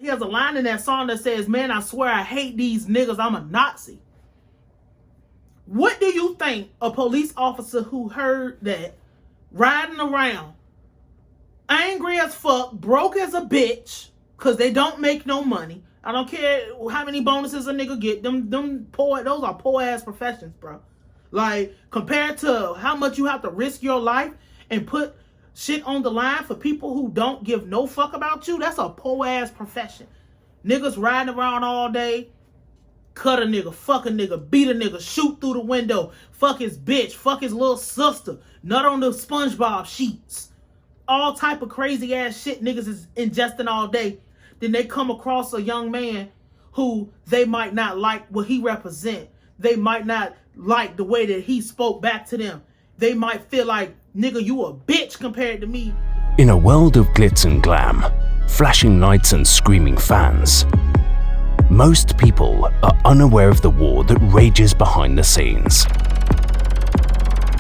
He has a line in that song that says, man, I swear I hate these niggas, I'm a Nazi. What do you think a police officer who heard that, riding around, angry as fuck, broke as a bitch, because they don't make no money. I don't care how many bonuses a nigga get. Those are poor ass professions, bro. Like, compared to how much you have to risk your life and put shit on the line for people who don't give no fuck about you, that's a poor ass profession. Niggas riding around all day, cut a nigga, fuck a nigga, beat a nigga, shoot through the window, fuck his bitch, fuck his little sister, nut on the SpongeBob sheets. All type of crazy ass shit niggas is ingesting all day. Then they come across a young man who they might not like what he represent. They might not like the way that he spoke back to them. They might feel like, nigga, you a bitch compared to me. In a world of glitz and glam, flashing lights and screaming fans, most people are unaware of the war that rages behind the scenes.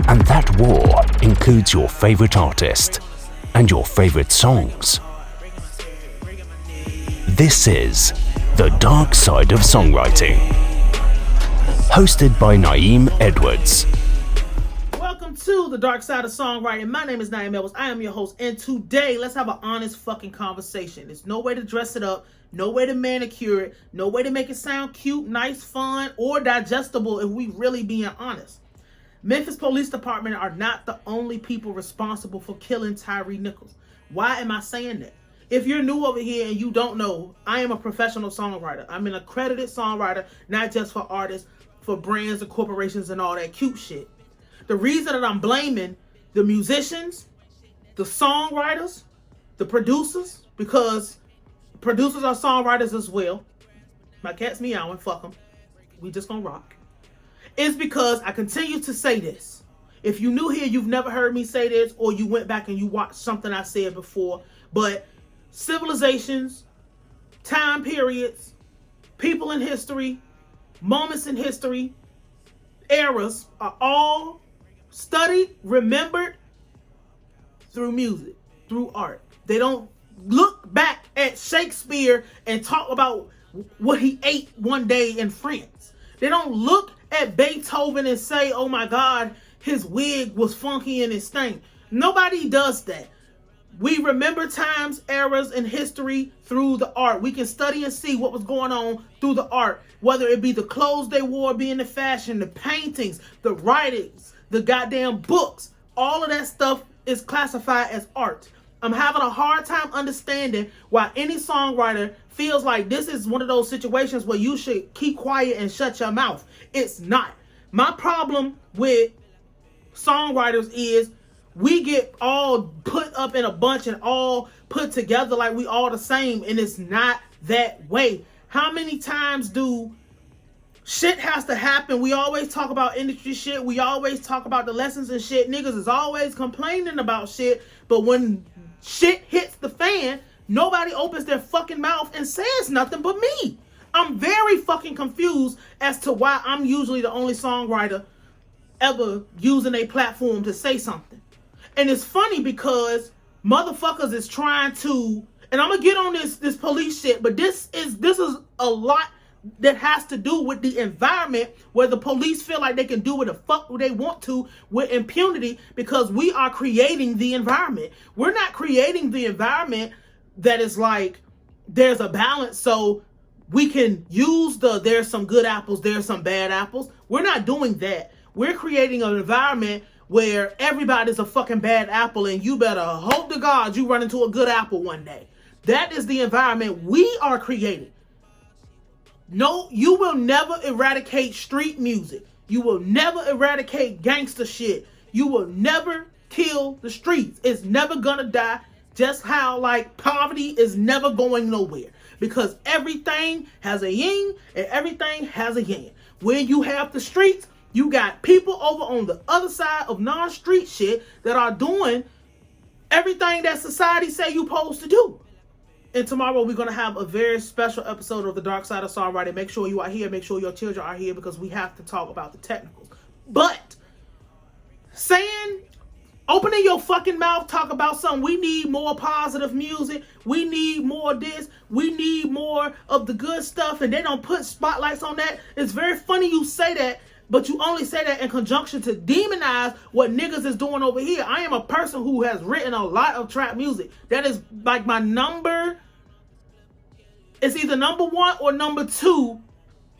And that war includes your favorite artist and your favorite songs. This is The Dark Side of Songwriting, hosted by Nayim Edwards. Welcome to The Dark Side of Songwriting. My name is Nayim Edwards. I am your host, and today let's have an honest fucking conversation. There's no way to dress it up, no way to manicure it, no way to make it sound cute, nice, fun, or digestible if we really being honest. Memphis Police Department are not the only people responsible for killing Tyre Nichols. Why am I saying that? If you're new over here and you don't know, I am a professional songwriter. I'm an accredited songwriter, not just for artists, for brands and corporations and all that cute shit. The reason that I'm blaming the musicians, the songwriters, the producers, because producers are songwriters as well. My cat's meowing, fuck them. We just gonna rock. It's because I continue to say this. If you new here, you've never heard me say this, or you went back and you watched something I said before, but civilizations, time periods, people in history, moments in history, eras are all studied, remembered through music, through art. They don't look back at Shakespeare and talk about what he ate one day in France. They don't look at Beethoven and say, oh my God, his wig was funky and it stank. Nobody does that. We remember times, eras, and history through the art. We can study and see what was going on through the art, whether it be the clothes they wore being the fashion, the paintings, the writings, the goddamn books. All of that stuff is classified as art. I'm having a hard time understanding why any songwriter feels like this is one of those situations where you should keep quiet and shut your mouth. It's not. My problem with songwriters is we get all put up in a bunch and all put together like we all the same, and it's not that way. How many times do shit has to happen? We always talk about industry shit. We always talk about the lessons and shit. Niggas is always complaining about shit, but when shit hits the fan, nobody opens their fucking mouth and says nothing but me. I'm very fucking confused as to why I'm usually the only songwriter ever using a platform to say something. And it's funny because motherfuckers is trying to, and I'm gonna get on this police shit, but this is a lot that has to do with the environment where the police feel like they can do what the fuck they want to with impunity, because we are creating the environment. We're not creating the environment that is like there's a balance so we can use there's some good apples, there's some bad apples. We're not doing that. We're creating an environment where everybody's a fucking bad apple and you better hope to God you run into a good apple one day. That is the environment we are creating. No, you will never eradicate street music. You will never eradicate gangster shit. You will never kill the streets. It's never gonna die. Just how like poverty is never going nowhere. Because everything has a yin and everything has a yang. When you have the streets, you got people over on the other side of non-street shit that are doing everything that society say you supposed to do. And tomorrow we're going to have a very special episode of The Dark Side of Songwriting. Make sure you are here. Make sure your children are here because we have to talk about the technicals. But saying Opening your fucking mouth, talk about something. We need more positive music. We need more of this. We need more of the good stuff. And they don't put spotlights on that. It's very funny you say that, but you only say that in conjunction to demonize what niggas is doing over here. I am a person who has written a lot of trap music. That is like my number. It's either number one or number two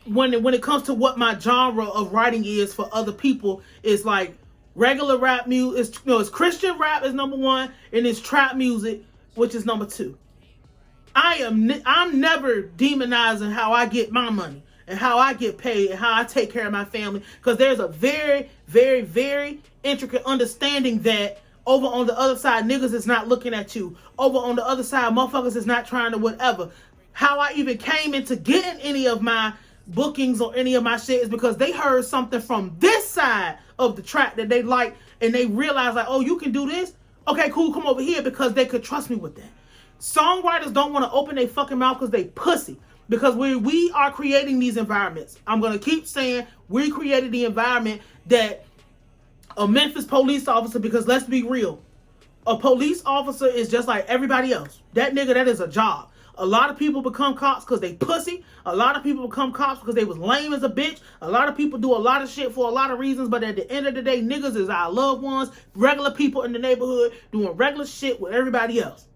when it comes to what my genre of writing is for other people. Is like regular rap music. It's Christian rap is number one, and it's trap music, which is number two. I'm never demonizing how I get my money and how I get paid and how I take care of my family, because there's a very, very, very intricate understanding that over on the other side, niggas is not looking at you. Over on the other side, motherfuckers is not trying to whatever. How I even came into getting any of my bookings or any of my shit is because they heard something from this side of the track that they like, and they realized like, oh, you can do this? Okay, cool, come over here, because they could trust me with that. Songwriters don't want to open their fucking mouth because they pussy. Because we are creating these environments. I'm going to keep saying we created the environment that a Memphis police officer, because let's be real, a police officer is just like everybody else. That nigga, that is a job. A lot of people become cops because they pussy. A lot of people become cops because they was lame as a bitch. A lot of people do a lot of shit for a lot of reasons, but at the end of the day, niggas is our loved ones, regular people in the neighborhood doing regular shit with everybody else.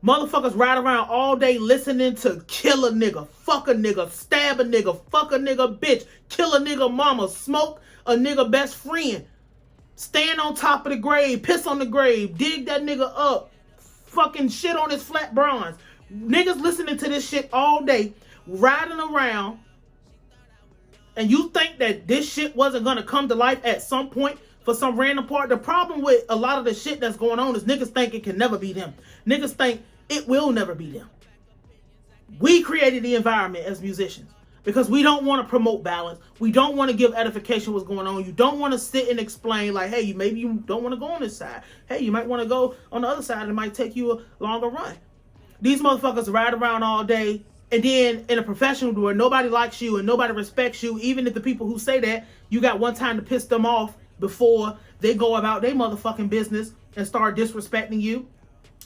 Motherfuckers ride around all day listening to kill a nigga, fuck a nigga, stab a nigga, fuck a nigga bitch, kill a nigga mama, smoke a nigga best friend, stand on top of the grave, piss on the grave, dig that nigga up, fucking shit on his flat bronze. Niggas listening to this shit all day, riding around, and you think that this shit wasn't gonna come to life at some point for some random part? The problem with a lot of the shit that's going on is niggas think it can never be them. Niggas think it will never be them. We created the environment as musicians because we don't want to promote balance. We don't want to give edification what's going on. You don't want to sit and explain like, hey, maybe you don't want to go on this side. Hey, you might want to go on the other side and it might take you a longer run. These motherfuckers ride around all day, and then in a professional where nobody likes you and nobody respects you, even if the people who say that, you got one time to piss them off before they go about their motherfucking business and start disrespecting you.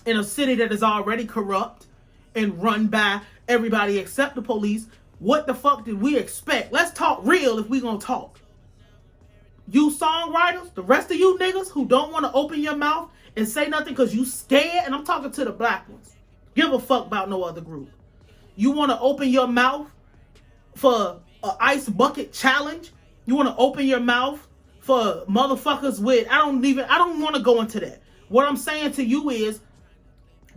In a city that is already corrupt and run by everybody except the police, what the fuck did we expect? Let's talk real if we gonna talk. You songwriters, the rest of you niggas who don't want to open your mouth and say nothing because you scared, and I'm talking to the black ones. Give a fuck about no other group. You want to open your mouth for an ice bucket challenge? You want to open your mouth for motherfuckers with, I don't want to go into that. What I'm saying to you is,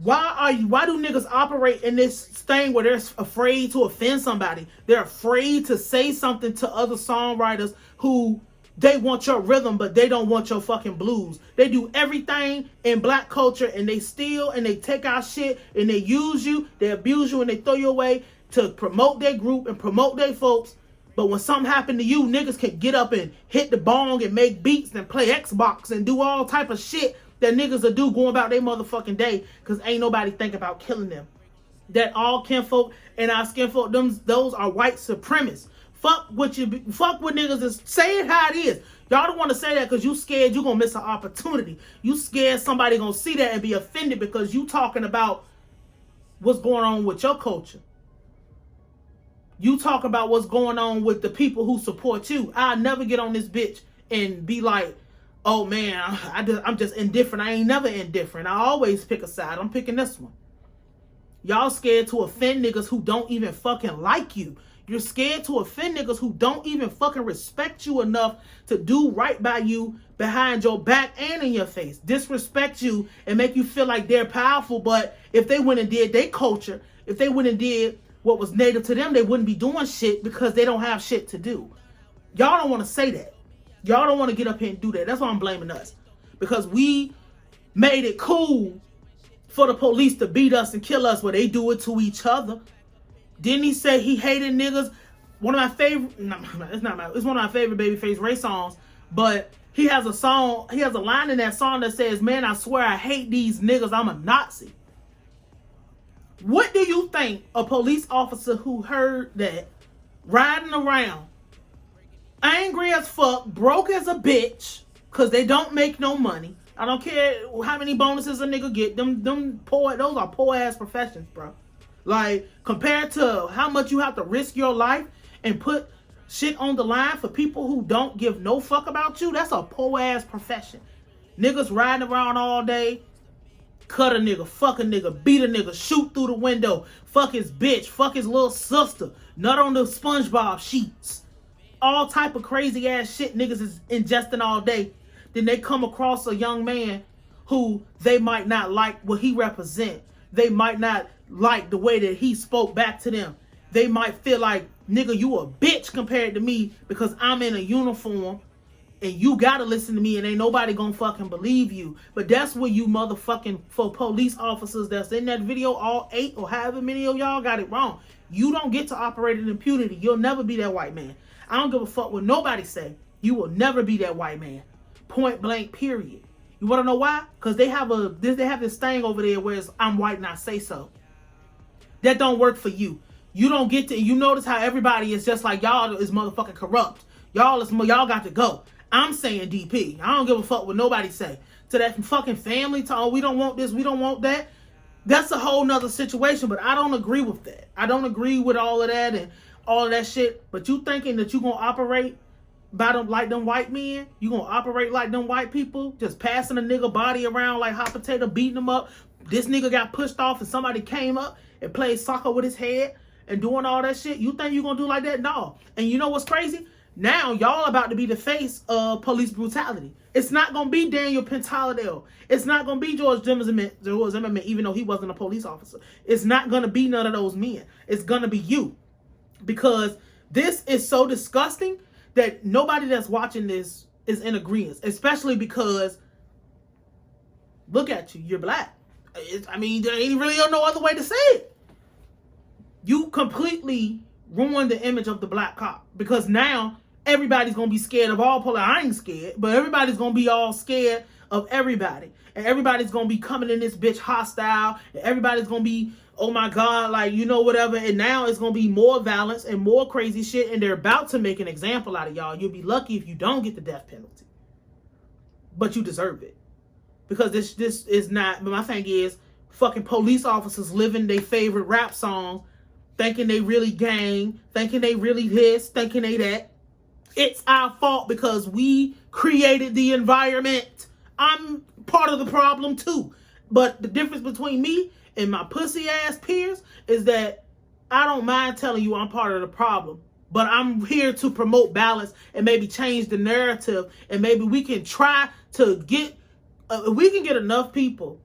why do niggas operate in this thing where they're afraid to offend somebody? They're afraid to say something to other songwriters who they want your rhythm, but they don't want your fucking blues. They do everything in black culture, and they steal and they take our shit and they use you, they abuse you, and they throw you away to promote their group and promote their folks. But when something happened to you, niggas can get up and hit the bong and make beats and play Xbox and do all type of shit that niggas will do going about their motherfucking day, because ain't nobody think about killing them. That all kinfolk and our skinfolk, those are white supremacists. Fuck what niggas is. Say it how it is. Y'all don't want to say that because you scared you gonna miss an opportunity. You scared somebody gonna see that and be offended because you talking about what's going on with your culture. You talk about what's going on with the people who support you. I'll never get on this bitch and be like, oh man, I'm just indifferent. I ain't never indifferent. I always pick a side. I'm picking this one. Y'all scared to offend niggas who don't even fucking like you. You're scared to offend niggas who don't even fucking respect you enough to do right by you behind your back and in your face. Disrespect you and make you feel like they're powerful, but if they went and did their culture, if they went and did what was native to them, they wouldn't be doing shit because they don't have shit to do. Y'all don't want to say that. Y'all don't want to get up here and do that. That's why I'm blaming us. Because we made it cool for the police to beat us and kill us, where they do it to each other. Didn't he say he hated niggas? One of my favorite, it's one of my favorite Babyface Ray songs, but he has a line in that song that says, man, I swear I hate these niggas, I'm a Nazi. What do you think a police officer who heard that, riding around, angry as fuck, broke as a bitch, Because they don't make no money. I don't care how many bonuses a nigga get. Them poor, those are poor ass professions, bro. Like, compared to how much you have to risk your life and put shit on the line for people who don't give no fuck about you, that's a poor ass profession. Niggas riding around all day, cut a nigga, fuck a nigga, beat a nigga, shoot through the window, fuck his bitch, fuck his little sister, nut on the SpongeBob sheets. All type of crazy ass shit niggas is ingesting all day. Then they come across a young man who they might not like what he represent. They might not like the way that he spoke back to them. They might feel like, nigga, you a bitch compared to me because I'm in a uniform and you gotta listen to me and ain't nobody gonna fucking believe you. But that's where you motherfucking, for police officers that's in that video, all 8 or however many of y'all got it wrong. You don't get to operate in impunity. You'll never be that white man. I don't give a fuck what nobody say. You will never be that white man. Point blank, period. You want to know why? Because they have this thing over there where it's, I'm white and I say so. That don't work for you. You don't get to, you notice how everybody is just like, y'all is motherfucking corrupt. Y'all got to go. I'm saying DP. I don't give a fuck what nobody say. To that fucking family, to, oh, we don't want this, we don't want that. That's a whole nother situation, but I don't agree with that. I don't agree with all of that and all of that shit. But you thinking that you gonna operate by them like them white men? You gonna operate like them white people? Just passing a nigga body around like hot potato, beating him up. This nigga got pushed off and somebody came up and played soccer with his head and doing all that shit. You think you gonna do like that? No. And you know what's crazy? Now y'all about to be the face of police brutality. It's not gonna be Daniel Pentalidale. It's not gonna be George Zimmerman, even though he wasn't a police officer. It's not gonna be none of those men. It's gonna be you. Because this is so disgusting that nobody that's watching this is in agreement. Especially because, look at you, you're black. I mean, there ain't really no other way to say it. You completely ruined the image of the black cop. Because now, everybody's going to be scared of all police. I ain't scared, but everybody's going to be all scared of everybody. And everybody's going to be coming in this bitch hostile. And everybody's going to be, oh my God, like, you know, whatever. And now it's going to be more violence and more crazy shit. And they're about to make an example out of y'all. You'll be lucky if you don't get the death penalty. But you deserve it. Because this is not, but my thing is, fucking police officers living their favorite rap songs, thinking they really gang, thinking they really this, thinking they that. It's our fault because we created the environment. I'm part of the problem too. But the difference between me and my pussy ass peers is that I don't mind telling you I'm part of the problem. But I'm here to promote balance and maybe change the narrative. And maybe we can try to get, if we can get enough people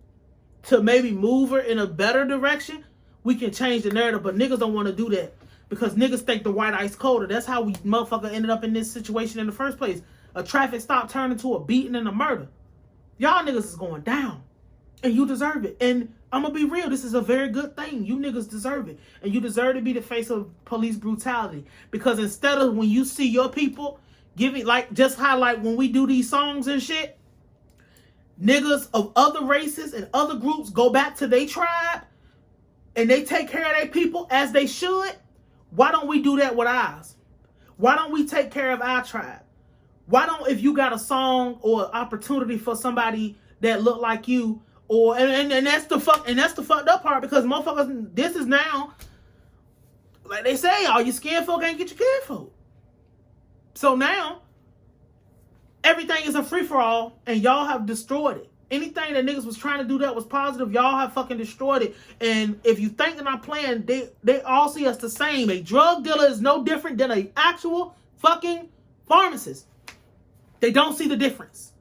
to maybe move her in a better direction, we can change the narrative. But niggas don't want to do that. Because niggas think the white ice colder. That's how we motherfucker ended up in this situation in the first place. A traffic stop turned into a beating and a murder. Y'all niggas is going down. And you deserve it. And I'm going to be real. This is a very good thing. You niggas deserve it. And you deserve to be the face of police brutality. Because instead of when you see your people giving, like, just how, like, when we do these songs and shit, niggas of other races and other groups go back to their tribe and they take care of their people as they should. Why don't we do that with ours? Why don't we take care of our tribe? Why don't, if you got a song or opportunity for somebody that look like you, or and that's the fucked up part, because motherfuckers, this is now, like they say, all your skin folk ain't get your kin folk. So now everything is a free for all, and y'all have destroyed it. Anything that niggas was trying to do that was positive, y'all have fucking destroyed it. And if you think that I'm playing, they all see us the same. A drug dealer is no different than an actual fucking pharmacist. They don't see the difference.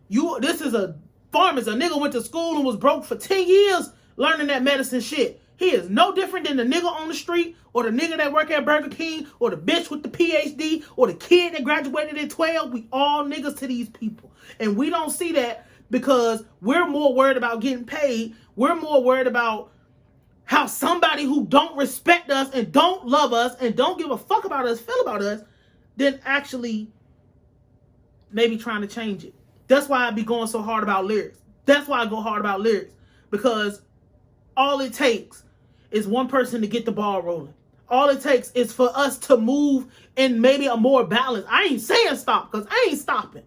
This is a pharmacist. A nigga went to school and was broke for 10 years learning that medicine shit. He is no different than the nigga on the street, or the nigga that work at Burger King, or the bitch with the PhD, or the kid that graduated at 12. We all niggas to these people. And we don't see that, because we're more worried about getting paid. We're more worried about how somebody who don't respect us and don't love us and don't give a fuck about us feel about us than actually maybe trying to change it. That's why I be going so hard about lyrics. That's why I go hard about lyrics. Because all it takes is one person to get the ball rolling. All it takes is for us to move in maybe a more balance. I ain't saying stop, because I ain't stopping.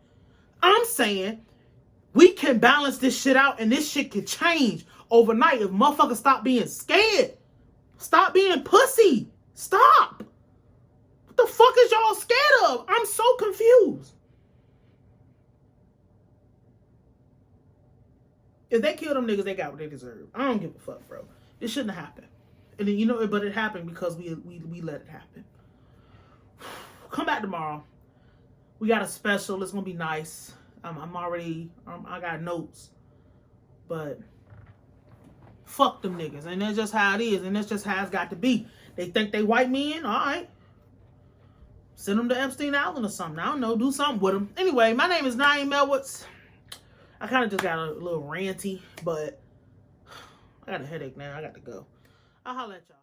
I'm saying we can balance this shit out and this shit can change overnight if motherfuckers stop being scared. Stop being pussy. Stop. What the fuck is y'all scared of? I'm so confused. If they kill them niggas, they got what they deserve. I don't give a fuck, bro. It shouldn't have happened. And then, you know, but it happened because we let it happen. Come back tomorrow. We got a special. It's gonna be nice. I got notes. But fuck them niggas. And that's just how it is. And that's just how it's got to be. They think they white men? All right. Send them to Epstein Island or something. I don't know. Do something with them. Anyway, my name is Nayim Edwards. I kind of just got a little ranty, but I got a headache now. I got to go. I'll holler at y'all.